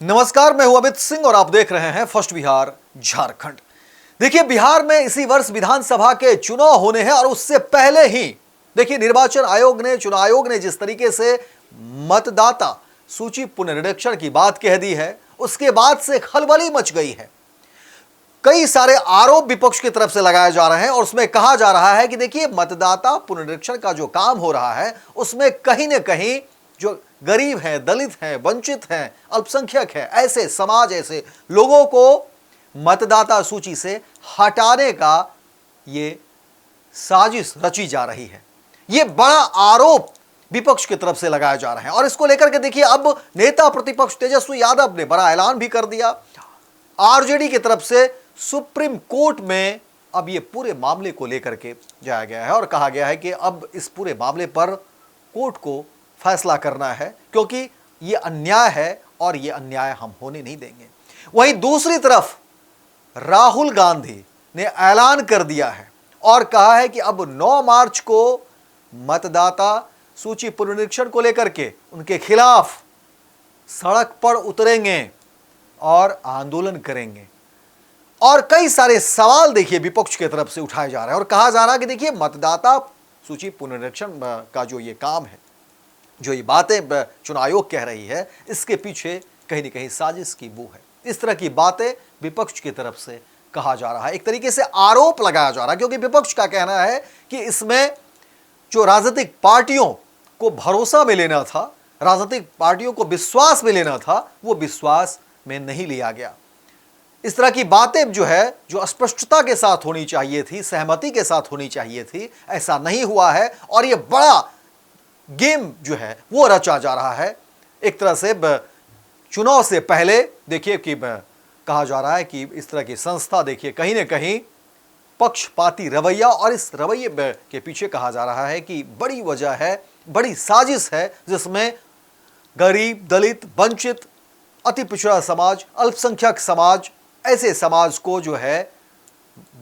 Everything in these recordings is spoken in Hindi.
नमस्कार, मैं हूं अमित सिंह और आप देख रहे हैं फर्स्ट बिहार झारखंड। देखिए, बिहार में इसी वर्ष विधानसभा के चुनाव होने हैं और उससे पहले ही देखिए निर्वाचन आयोग ने, चुनाव आयोग ने जिस तरीके से मतदाता सूची पुनरीक्षण की बात कह दी है, उसके बाद से खलबली मच गई है। कई सारे आरोप विपक्ष की तरफ से लगाए जा रहे हैं और उसमें कहा जा रहा है कि देखिए मतदाता पुनरीक्षण का जो काम हो रहा है उसमें कहीं ना कहीं जो गरीब हैं, दलित हैं, वंचित हैं, अल्पसंख्यक हैं, ऐसे समाज, ऐसे लोगों को मतदाता सूची से हटाने का ये साजिश रची जा रही है। ये बड़ा आरोप विपक्ष की तरफ से लगाए जा रहे हैं और इसको लेकर के देखिए अब नेता प्रतिपक्ष तेजस्वी यादव ने बड़ा ऐलान भी कर दिया। आरजेडी की तरफ से सुप्रीम कोर्ट में अब ये पूरे मामले को लेकर के जाया गया है और कहा गया है कि अब इस पूरे मामले पर कोर्ट को फैसला करना है, क्योंकि ये अन्याय है और ये अन्याय हम होने नहीं देंगे। वहीं दूसरी तरफ राहुल गांधी ने ऐलान कर दिया है और कहा है कि अब 9 मार्च को मतदाता सूची पुनरीक्षण को लेकर के उनके खिलाफ सड़क पर उतरेंगे और आंदोलन करेंगे। और कई सारे सवाल देखिए विपक्ष की तरफ से उठाए जा रहे हैं और कहा जा रहा है कि देखिए मतदाता सूची पुनरीक्षण का जो ये काम है, जो ये बातें चुनाव आयोग कह रही है, इसके पीछे कहीं ना कहीं साजिश की बू है। इस तरह की बातें विपक्ष की तरफ से कहा जा रहा है, एक तरीके से आरोप लगाया जा रहा है, क्योंकि विपक्ष का कहना है कि इसमें जो राजनीतिक पार्टियों को भरोसा में लेना था, राजनीतिक पार्टियों को विश्वास में लेना था, वो विश्वास में नहीं लिया गया। इस तरह की बातें जो है, जो स्पष्टता के साथ होनी चाहिए थी, सहमति के साथ होनी चाहिए थी, ऐसा नहीं हुआ है और ये बड़ा गेम जो है वो रचा जा रहा है। एक तरह से चुनाव से पहले देखिए कि कहा जा रहा है कि इस तरह की संस्था देखिए कहीं ना कहीं पक्षपाती रवैया, और इस रवैये के पीछे कहा जा रहा है कि बड़ी वजह है, बड़ी साजिश है, जिसमें गरीब, दलित, वंचित, अति पिछड़ा समाज, अल्पसंख्यक समाज, ऐसे समाज को जो है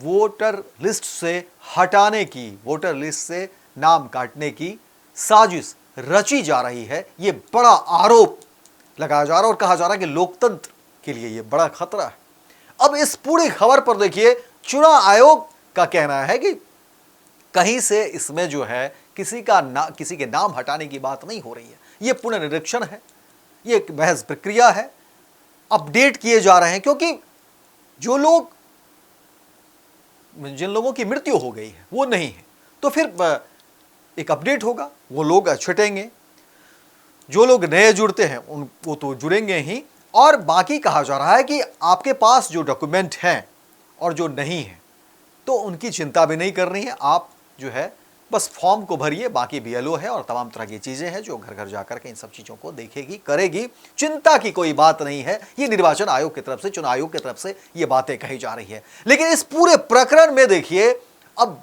वोटर लिस्ट से हटाने की, वोटर लिस्ट से नाम काटने की साजिश रची जा रही है। ये बड़ा आरोप लगाया जा रहा है और कहा जा रहा है कि लोकतंत्र के लिए ये बड़ा खतरा है। अब इस पूरी खबर पर देखिए चुनाव आयोग का कहना है कि कहीं से इसमें जो है किसी के नाम हटाने की बात नहीं हो रही है। ये पुनरीक्षण है, ये एक महज प्रक्रिया है, अपडेट किए जा रहे हैं, क्योंकि जिन लोगों की मृत्यु हो गई है वो नहीं है, तो फिर एक अपडेट होगा, वो लोग छुटेंगे, जो लोग नए जुड़ते हैं वो तो जुड़ेंगे ही। और बाकी कहा जा रहा है कि आपके पास जो डॉक्यूमेंट हैं और जो नहीं है तो उनकी चिंता भी नहीं करनी है। आप जो है बस फॉर्म को भरिए, बाकी बीएलओ है और तमाम तरह की चीज़ें हैं जो घर घर जाकर के इन सब चीज़ों को देखेगी, करेगी। चिंता की कोई बात नहीं है। ये निर्वाचन आयोग की तरफ से, चुनाव आयोग की तरफ से ये बातें कही जा रही है। लेकिन इस पूरे प्रकरण में देखिए अब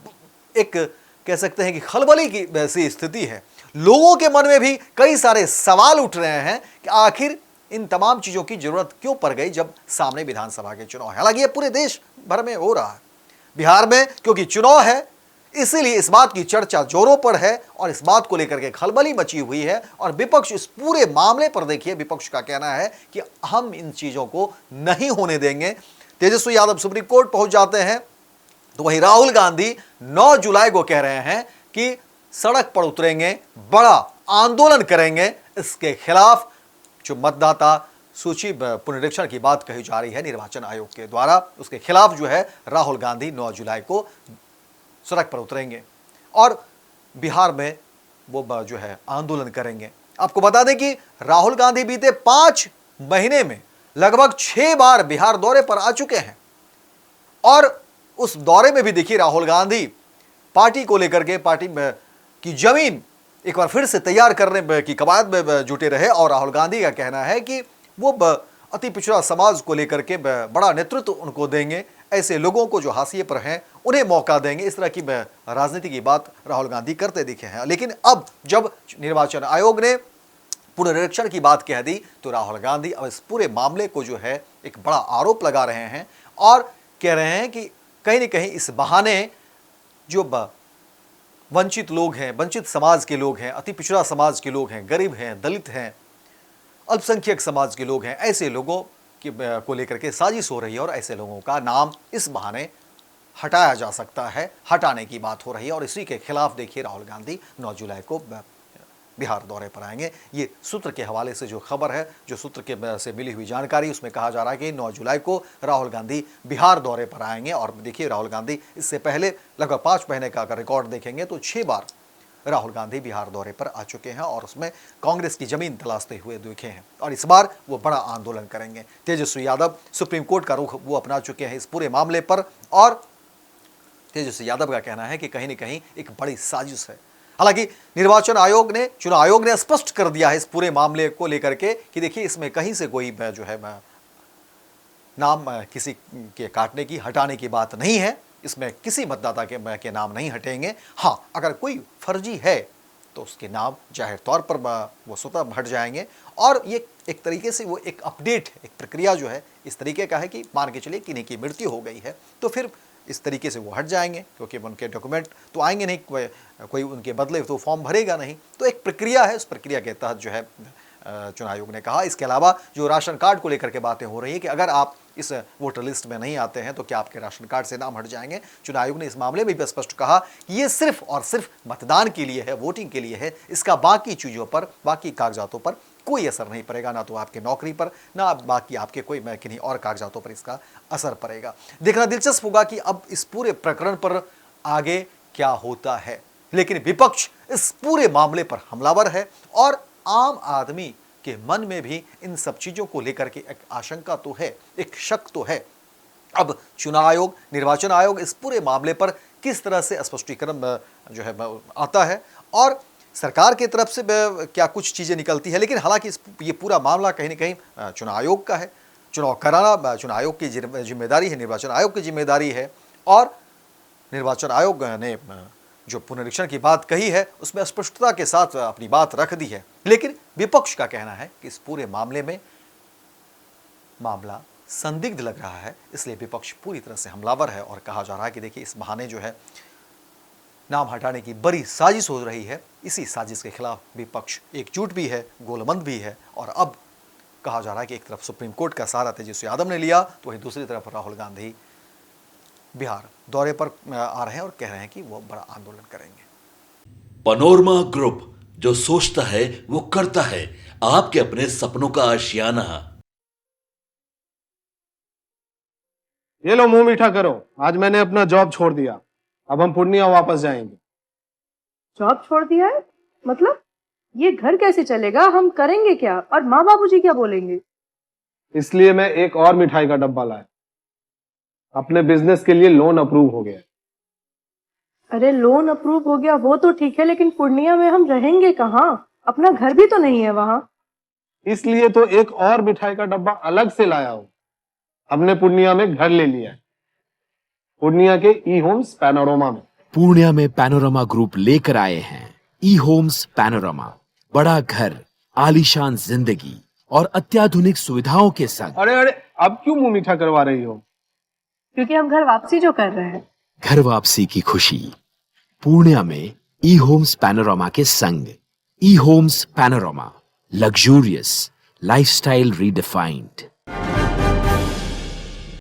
एक कह सकते हैं कि खलबली की वैसी स्थिति है। लोगों के मन में भी कई सारे सवाल उठ रहे हैं कि आखिर इन तमाम चीज़ों की जरूरत क्यों पड़ गई जब सामने विधानसभा के चुनाव है। हालांकि ये पूरे देश भर में हो रहा है, बिहार में क्योंकि चुनाव है इसीलिए इस बात की चर्चा जोरों पर है और इस बात को लेकर के खलबली मची हुई है। और विपक्ष इस पूरे मामले पर देखिए, विपक्ष का कहना है कि हम इन चीज़ों को नहीं होने देंगे। तेजस्वी यादव सुप्रीम कोर्ट पहुंच जाते हैं, तो वहीं राहुल गांधी 9 जुलाई को कह रहे हैं कि सड़क पर उतरेंगे, बड़ा आंदोलन करेंगे इसके खिलाफ। जो मतदाता सूची पुनरीक्षण की बात कही जा रही है निर्वाचन आयोग के द्वारा, उसके खिलाफ जो है राहुल गांधी 9 जुलाई को सड़क पर उतरेंगे और बिहार में वो जो है आंदोलन करेंगे। आपको बता दें कि राहुल गांधी बीते 5 महीने में लगभग 6 बार बिहार दौरे पर आ चुके हैं और उस दौरे में भी देखिए राहुल गांधी पार्टी को लेकर के, पार्टी की जमीन एक बार फिर से तैयार करने की कवायद में जुटे रहे। और राहुल गांधी का कहना है कि वो अति पिछड़ा समाज को लेकर के बड़ा नेतृत्व उनको देंगे, ऐसे लोगों को जो हाशिए पर हैं उन्हें मौका देंगे। इस तरह की राजनीति की बात राहुल गांधी करते दिखे हैं। लेकिन अब जब निर्वाचन आयोग ने पुनरीक्षण की बात कह दी तो राहुल गांधी अब इस पूरे मामले को जो है एक बड़ा आरोप लगा रहे हैं और कह रहे हैं कि कहीं न कहीं इस बहाने जो वंचित लोग हैं, वंचित समाज के लोग हैं, अति पिछड़ा समाज के लोग हैं, गरीब हैं, दलित हैं, अल्पसंख्यक समाज के लोग हैं, ऐसे लोगों को लेकर के साजिश हो रही है और ऐसे लोगों का नाम इस बहाने हटाया जा सकता है, हटाने की बात हो रही है। और इसी के खिलाफ देखिए राहुल गांधी 9 जुलाई को बिहार दौरे पर आएंगे। ये सूत्र के हवाले से जो खबर है, जो सूत्र के से मिली हुई जानकारी, उसमें कहा जा रहा है कि 9 जुलाई को राहुल गांधी बिहार दौरे पर आएंगे। और देखिए राहुल गांधी इससे पहले लगभग 5 महीने का अगर रिकॉर्ड देखेंगे तो 6 बार राहुल गांधी बिहार दौरे पर आ चुके हैं और उसमें कांग्रेस की जमीन तलाशते हुए दिखे हैं। और इस बार वो बड़ा आंदोलन करेंगे। तेजस्वी यादव सुप्रीम कोर्ट का रुख वो अपना चुके हैं इस पूरे मामले पर और तेजस्वी यादव का कहना है कि कहीं न कहीं एक बड़ी साजिश है। हालांकि निर्वाचन आयोग ने, चुनाव आयोग ने स्पष्ट कर दिया है इस पूरे मामले को लेकर के कि देखिए इसमें कहीं से कोई जो है नाम किसी के काटने की, हटाने की बात नहीं है। इसमें किसी मतदाता के नाम नहीं हटेंगे। हाँ, अगर कोई फर्जी है तो उसके नाम जाहिर तौर पर वो स्वतः हट जाएंगे। और ये एक तरीके से वो एक अपडेट है, एक प्रक्रिया जो है इस तरीके का है कि मान के चलिए किन्हीं की मृत्यु हो गई है तो फिर इस तरीके से वो हट जाएंगे, क्योंकि उनके डॉक्यूमेंट तो आएंगे नहीं, कोई उनके बदले तो फॉर्म भरेगा नहीं। तो एक प्रक्रिया है, उस प्रक्रिया के तहत जो है चुनाव आयोग ने कहा। इसके अलावा जो राशन कार्ड को लेकर के बातें हो रही है कि अगर आप इस वोटर लिस्ट में नहीं आते हैं तो क्या आपके राशन कार्ड से नाम हट जाएंगे। चुनाव आयोग ने इस मामले में भी स्पष्ट कहा कि ये सिर्फ और सिर्फ मतदान के लिए है, वोटिंग के लिए है। इसका बाकी चीज़ों पर, बाकी कागजातों पर कोई असर नहीं पड़ेगा, ना तो आपके नौकरी पर, ना बाकी आपके कोई किन्हीं और कागजातों पर इसका असर पड़ेगा। देखना दिलचस्प होगा कि अब इस पूरे प्रकरण पर आगे क्या होता है। लेकिन विपक्ष इस पूरे मामले पर हमलावर है और आम आदमी के मन में भी इन सब चीजों को लेकर के एक आशंका तो है, एक शक तो है। अब चुनाव आयोग, निर्वाचन आयोग इस पूरे मामले पर किस तरह से स्पष्टीकरण जो है आता है और सरकार की तरफ से क्या कुछ चीजें निकलती है। लेकिन हालांकि ये पूरा मामला कहीं ना कहीं चुनाव आयोग का है। चुनाव कराना चुनाव आयोग की जिम्मेदारी है, निर्वाचन आयोग की जिम्मेदारी है। और निर्वाचन आयोग ने जो पुनरीक्षण की बात कही है उसमें स्पष्टता के साथ अपनी बात रख दी है। लेकिन विपक्ष का कहना है कि इस पूरे मामले में मामला संदिग्ध लग रहा है, इसलिए विपक्ष पूरी तरह से हमलावर है। और कहा जा रहा है कि देखिए इस बहाने जो है नाम हटाने की बड़ी साजिश हो रही है। इसी साजिश के खिलाफ विपक्ष एकजुट भी है, गोलबंद भी है। और अब कहा जा रहा है कि एक तरफ सुप्रीम कोर्ट का सहारा तेजस्वी यादव ने लिया तो वहीं दूसरी तरफ राहुल गांधी बिहार दौरे पर आ रहे हैं और कह रहे हैं कि वो बड़ा आंदोलन करेंगे। पैनोरमा ग्रुप, जो सोचता है वो करता है। आपके अपने सपनों का आशियाना। ये लो मुंह मीठा करो, आज मैंने अपना जॉब छोड़ दिया। अब हम पूर्णिया वापस जाएंगे। जॉब छोड़ दिया है? मतलब ये घर कैसे चलेगा? हम करेंगे क्या? और माँ बाबूजी क्या बोलेंगे? इसलिए मैं एक और मिठाई का डब्बा लाया। अपने बिजनेस के लिए लोन अप्रूव हो गया। अरे लोन अप्रूव हो गया वो तो ठीक है, लेकिन पूर्णिया में हम रहेंगे कहाँ? अपना घर भी तो नहीं है वहां। इसलिए तो एक और मिठाई का डब्बा अलग से लाया हूं। हमने पूर्णिया में घर ले लिया है, पूर्णिया के ई होम्स पैनोरमा में। पूर्णिया में पैनोरमा ग्रुप लेकर आए हैं ई होम्स पैनोरमा। बड़ा घर, आलीशान जिंदगी और अत्याधुनिक सुविधाओं के संग। अरे अब क्यों मुंह मीठा करवा रही हो? क्योंकि हम घर वापसी जो कर रहे हैं। घर वापसी की खुशी पूर्णिया में ई होम्स पैनोरमा के संग। E Homes Panorama, luxurious lifestyle redefined.